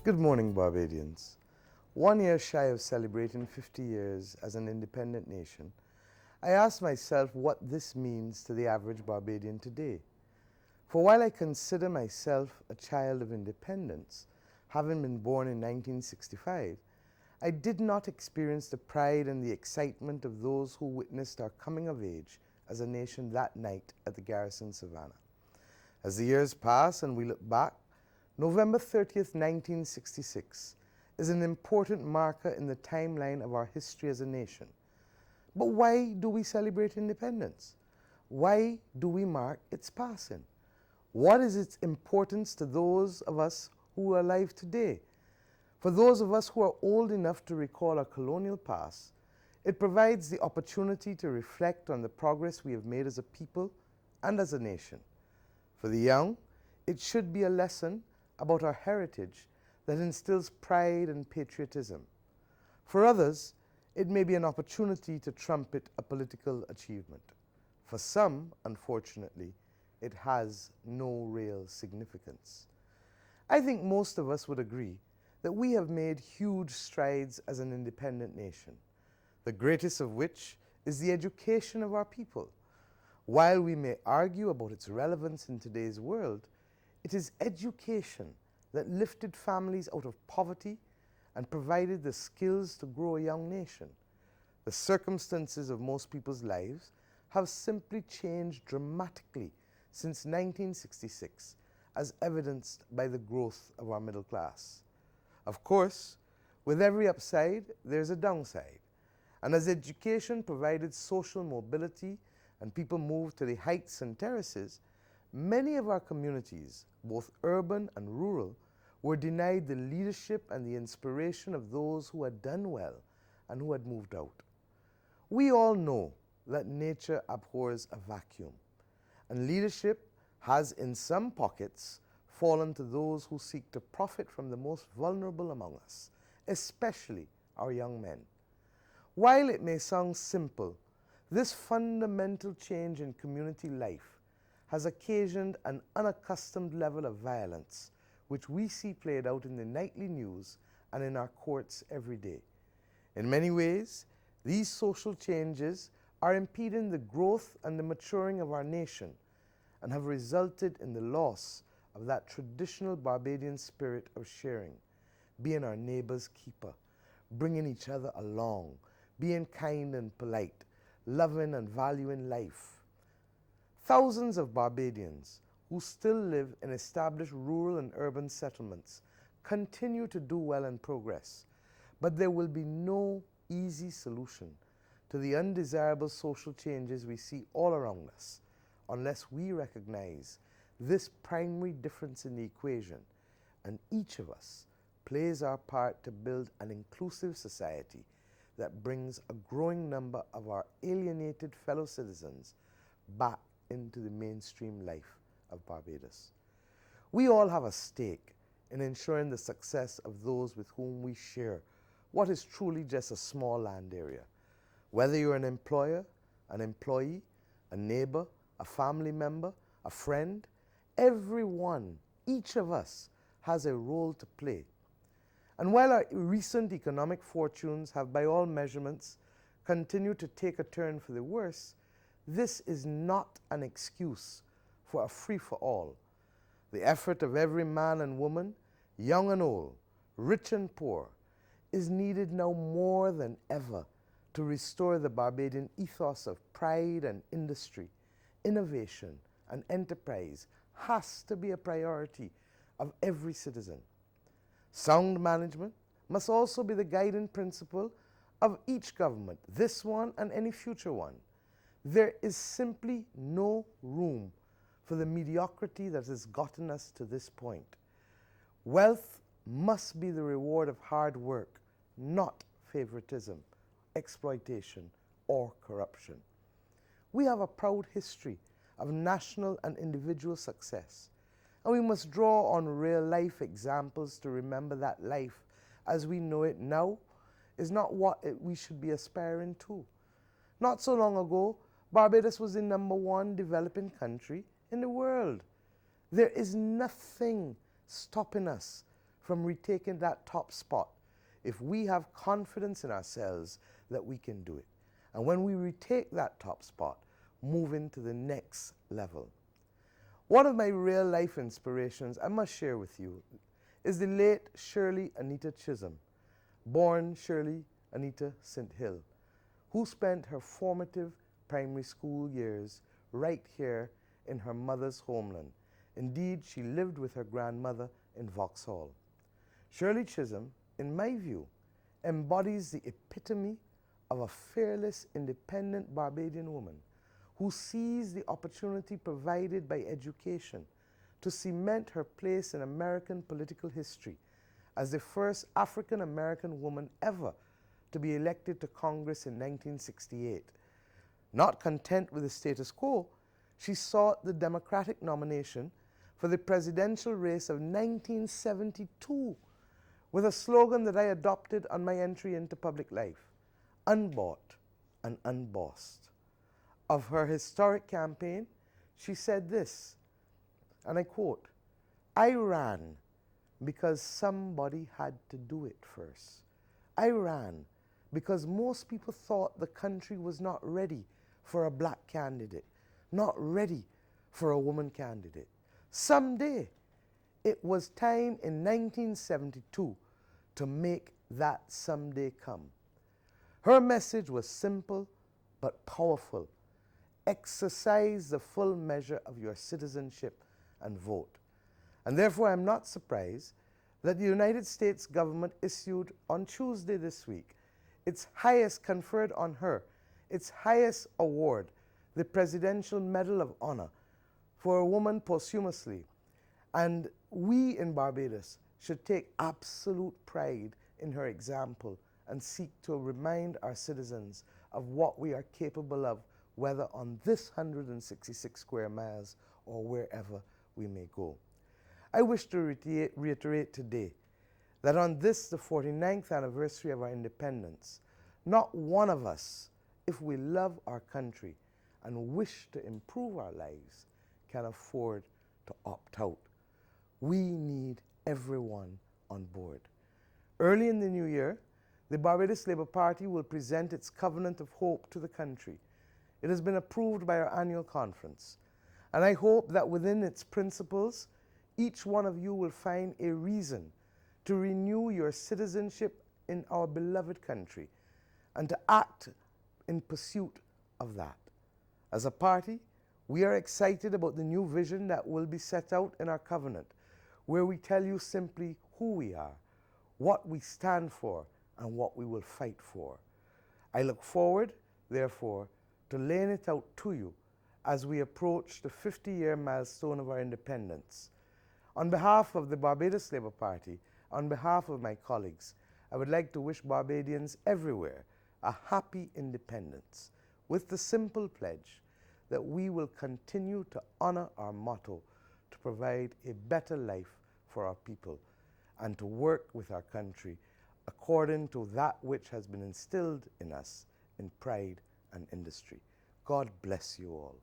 Good morning, Barbadians. 1 year shy of celebrating 50 years as an independent nation, I asked myself what this means to the average Barbadian today. For while I consider myself a child of independence, having been born in 1965, I did not experience the pride and the excitement of those who witnessed our coming of age as a nation that night at the Garrison Savannah. As the years pass and we look back, November 30th, 1966 is an important marker in the timeline of our history as a nation. But why do we celebrate independence? Why do we mark its passing? What is its importance to those of us who are alive today? For those of us who are old enough to recall our colonial past, it provides the opportunity to reflect on the progress we have made as a people and as a nation. For the young, it should be a lesson about our heritage that instills pride and patriotism. For others, it may be an opportunity to trumpet a political achievement. For some, unfortunately, it has no real significance. I think most of us would agree that we have made huge strides as an independent nation, the greatest of which is the education of our people. While we may argue about its relevance in today's world, it is education that lifted families out of poverty and provided the skills to grow a young nation. The circumstances of most people's lives have simply changed dramatically since 1966, as evidenced by the growth of our middle class. Of course, with every upside, there's a downside. And as education provided social mobility and people moved to the heights and terraces, many of our communities, both urban and rural, were denied the leadership and the inspiration of those who had done well and who had moved out. We all know that nature abhors a vacuum, and leadership has in some pockets fallen to those who seek to profit from the most vulnerable among us, especially our young men. While it may sound simple, this fundamental change in community life has occasioned an unaccustomed level of violence, which we see played out in the nightly news and in our courts every day. In many ways, these social changes are impeding the growth and the maturing of our nation and have resulted in the loss of that traditional Barbadian spirit of sharing, being our neighbor's keeper, bringing each other along, being kind and polite, loving and valuing life. Thousands of Barbadians who still live in established rural and urban settlements continue to do well and progress, but there will be no easy solution to the undesirable social changes we see all around us unless we recognize this primary difference in the equation, and each of us plays our part to build an inclusive society that brings a growing number of our alienated fellow citizens back into the mainstream life of Barbados. We all have a stake in ensuring the success of those with whom we share what is truly just a small land area. Whether you're an employer, an employee, a neighbor, a family member, a friend, everyone, each of us, has a role to play. And while our recent economic fortunes have by all measurements continued to take a turn for the worse, this is not an excuse for a free-for-all. The effort of every man and woman, young and old, rich and poor, is needed now more than ever to restore the Barbadian ethos of pride and industry. Innovation and enterprise has to be a priority of every citizen. Sound management must also be the guiding principle of each government, this one and any future one. There is simply no room for the mediocrity that has gotten us to this point. Wealth must be the reward of hard work, not favoritism, exploitation, or corruption. We have a proud history of national and individual success, and we must draw on real-life examples to remember that life as we know it now is not what we should be aspiring to. Not so long ago, Barbados was the #1 developing country in the world. There is nothing stopping us from retaking that top spot if we have confidence in ourselves that we can do it. And when we retake that top spot, move into the next level. One of my real life inspirations I must share with you is the late Shirley Anita Chisholm, born Shirley Anita St. Hill, who spent her formative primary school years right here in her mother's homeland. Indeed, she lived with her grandmother in Vauxhall. Shirley Chisholm, in my view, embodies the epitome of a fearless, independent Barbadian woman who sees the opportunity provided by education to cement her place in American political history as the first African-American woman ever to be elected to Congress in 1968. Not content with the status quo, she sought the Democratic nomination for the presidential race of 1972 with a slogan that I adopted on my entry into public life: unbought and unbossed. Of her historic campaign, she said this, and I quote, "I ran because somebody had to do it first. I ran because most people thought the country was not ready for a black candidate, not ready for a woman candidate. Someday, it was time in 1972 to make that someday come." Her message was simple but powerful. Exercise the full measure of your citizenship and vote. And therefore, I'm not surprised that the United States government issued on Tuesday this week its highest conferred on her, its highest award, the Presidential Medal of Honor for a woman posthumously. And we in Barbados should take absolute pride in her example and seek to remind our citizens of what we are capable of, whether on this 166 square miles or wherever we may go. I wish to reiterate today that on this, the 49th anniversary of our independence, not one of us, if we love our country and wish to improve our lives, can afford to opt out. We need everyone on board. Early in the new year, the Barbados Labour Party will present its Covenant of Hope to the country. It has been approved by our annual conference, and I hope that within its principles, each one of you will find a reason to renew your citizenship in our beloved country and to act in pursuit of that. As a party, we are excited about the new vision that will be set out in our covenant, where we tell you simply who we are, what we stand for, and what we will fight for. I look forward, therefore, to laying it out to you as we approach the 50-year milestone of our independence. On behalf of the Barbados Labour Party, on behalf of my colleagues, I would like to wish Barbadians everywhere a happy independence, with the simple pledge that we will continue to honor our motto to provide a better life for our people and to work with our country according to that which has been instilled in us in pride and industry. God bless you all.